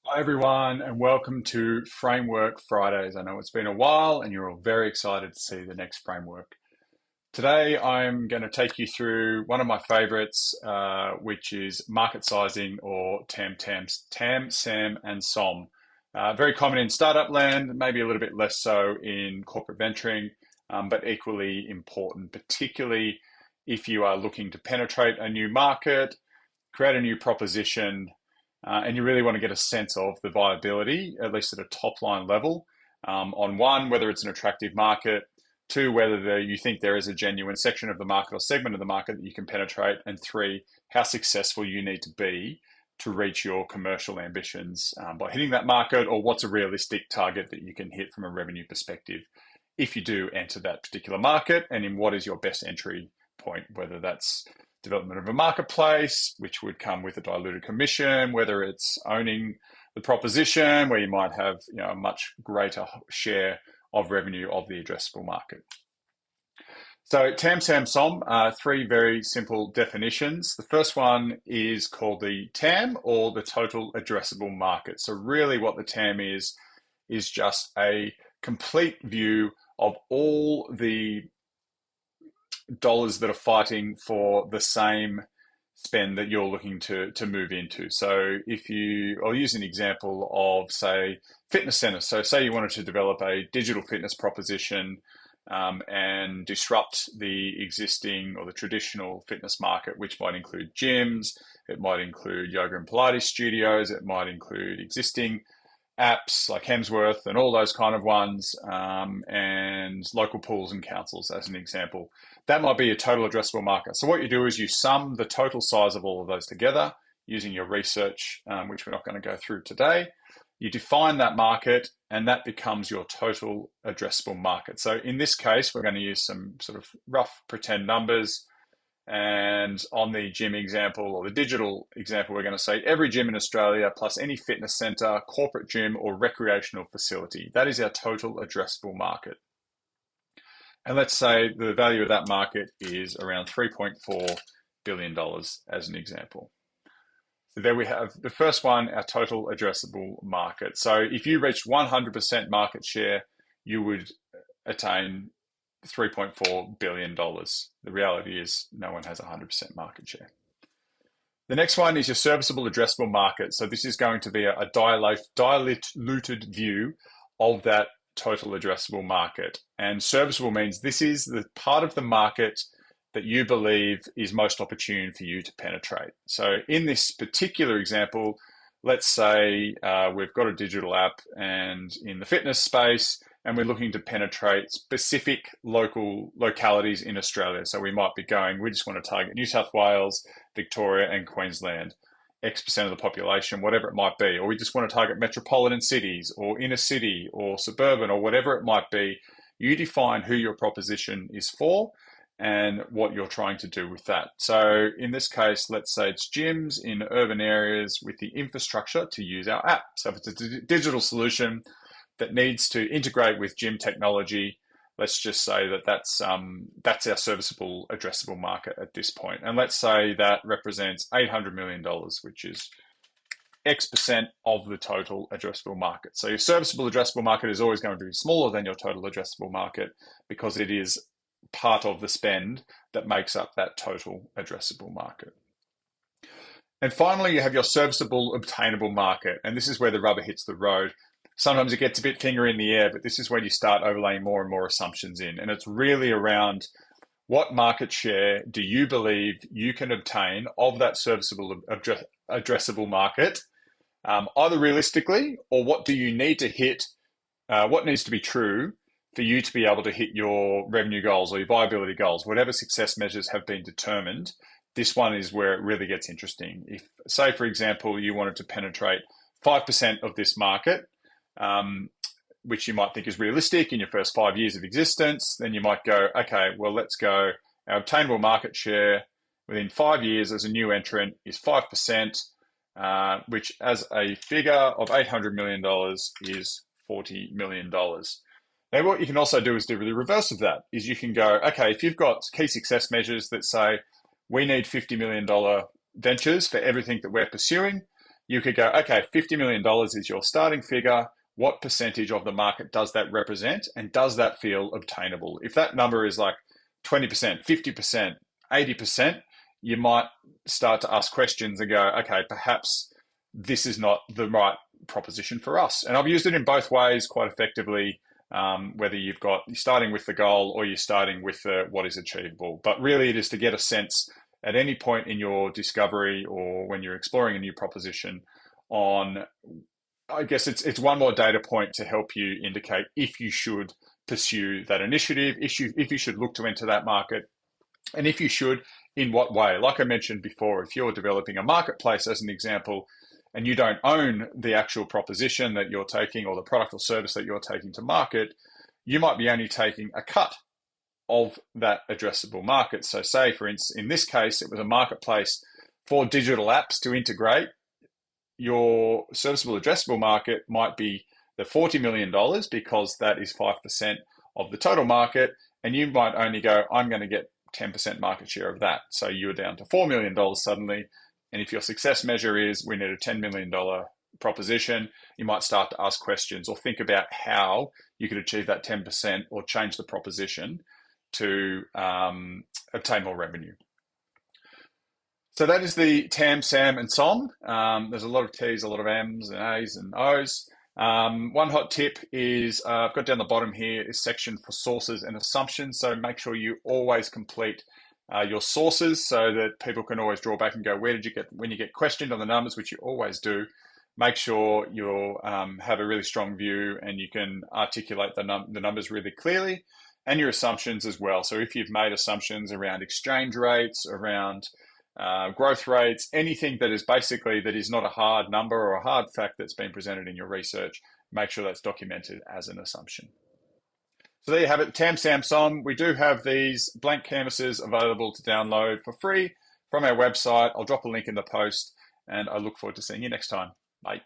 Hi everyone, and welcome to Framework Fridays. I know it's been a while and you're all very excited to see the next framework. Today I'm going to take you through one of my favorites, which is market sizing, or TAM, SAM, and SOM. Very common in startup land, maybe a little bit less so in corporate venturing, but equally important, particularly if you are looking to penetrate a new market, create a new proposition, and you really want to get a sense of the viability, at least at a top line level, on one, whether it's an attractive market, two, whether you think there is a genuine section of the market or segment of the market that you can penetrate, and three, how successful you need to be to reach your commercial ambitions by hitting that market, or what's a realistic target that you can hit from a revenue perspective if you do enter that particular market, and in what is your best entry point, whether that's development of a marketplace, which would come with a diluted commission, whether it's owning the proposition where you might have a much greater share of revenue of the addressable market. So TAM, SAM, SOM are three very simple definitions. The first one is called the TAM, or the total addressable market. So really what the TAM is just a complete view of all the dollars that are fighting for the same spend that you're looking to move into. So I'll use an example of, say, fitness centers. So say you wanted to develop a digital fitness proposition and disrupt the existing or the traditional fitness market, which might include gyms, it might include yoga and Pilates studios, it might include existing apps like Hemsworth and all those kind of ones, and local pools and councils as an example. That might be a total addressable market. So what you do is you sum the total size of all of those together using your research, which we're not going to go through today. You define that market, and that becomes your total addressable market. So in this case, we're going to use some sort of rough pretend numbers. And on the gym example, or the digital example, we're going to say every gym in Australia plus any fitness centre, corporate gym, or recreational facility. That is our total addressable market. And let's say the value of that market is around $3.4 billion as an example. So there we have the first one, our total addressable market. So if you reached 100% market share, you would attain $3.4 billion. The reality is no one has 100% market share. The next one is your serviceable addressable market. So this is going to be a diluted view of that total addressable market. And serviceable means this is the part of the market that you believe is most opportune for you to penetrate. So in this particular example, let's say we've got a digital app and in the fitness space, and we're looking to penetrate specific localities in Australia. So we might be we just want to target New South Wales, Victoria, and Queensland, X% of the population, whatever it might be. Or we just want to target metropolitan cities, or inner city, or suburban, or whatever it might be. You define who your proposition is for and what you're trying to do with that. So in this case, let's say it's gyms in urban areas with the infrastructure to use our app. So if it's a digital solution that needs to integrate with gym technology, let's just say that's our serviceable addressable market at this point. And let's say that represents $800 million, which is X% of the total addressable market. So your serviceable addressable market is always going to be smaller than your total addressable market because it is part of the spend that makes up that total addressable market. And finally, you have your serviceable obtainable market. And this is where the rubber hits the road. Sometimes it gets a bit finger in the air, but this is when you start overlaying more and more assumptions in. And it's really around what market share do you believe you can obtain of that serviceable addressable market, either realistically, or what do you need to hit, what needs to be true for you to be able to hit your revenue goals or your viability goals, whatever success measures have been determined. This one is where it really gets interesting. If, say, for example, you wanted to penetrate 5% of this market, which you might think is realistic in your first 5 years of existence, then you might go, okay, well, let's go. Our obtainable market share within 5 years as a new entrant is 5%, which as a figure of $800 million is $40 million. Now, what you can also do is do the reverse of that, is you can go, okay, if you've got key success measures that say we need $50 million ventures for everything that we're pursuing, you could go, okay, $50 million is your starting figure. What percentage of the market does that represent? And does that feel obtainable? If that number is like 20%, 50%, 80%, you might start to ask questions and go, okay, perhaps this is not the right proposition for us. And I've used it in both ways quite effectively, whether you're starting with the goal or you're starting with what is achievable. But really it is to get a sense at any point in your discovery or when you're exploring a new proposition on, I guess it's one more data point to help you indicate if you should pursue that initiative, if you should look to enter that market, and if you should, in what way. Like I mentioned before, if you're developing a marketplace as an example, and you don't own the actual proposition that you're taking or the product or service that you're taking to market, you might be only taking a cut of that addressable market. So say, for instance, in this case, it was a marketplace for digital apps to integrate. Your serviceable addressable market might be the $40 million because that is 5% of the total market. And you might only go, I'm going to get 10% market share of that. So you're down to $4 million suddenly. And if your success measure is we need a $10 million proposition, you might start to ask questions or think about how you could achieve that 10% or change the proposition to obtain more revenue. So that is the TAM, SAM, and SOM. There's a lot of T's, a lot of M's, and A's, and O's. One hot tip is I've got down the bottom here is section for sources and assumptions. So make sure you always complete your sources so that people can always draw back and go, where did you get, when you get questioned on the numbers, which you always do, make sure you'll have a really strong view and you can articulate the numbers really clearly, and your assumptions as well. So if you've made assumptions around exchange rates, around growth rates, anything that is basically that is not a hard number or a hard fact that's been presented in your research, make sure that's documented as an assumption. So there you have it, TAM, SAM, SOM. We do have these blank canvases available to download for free from our website. I'll drop a link in the post, and I look forward to seeing you next time. Bye.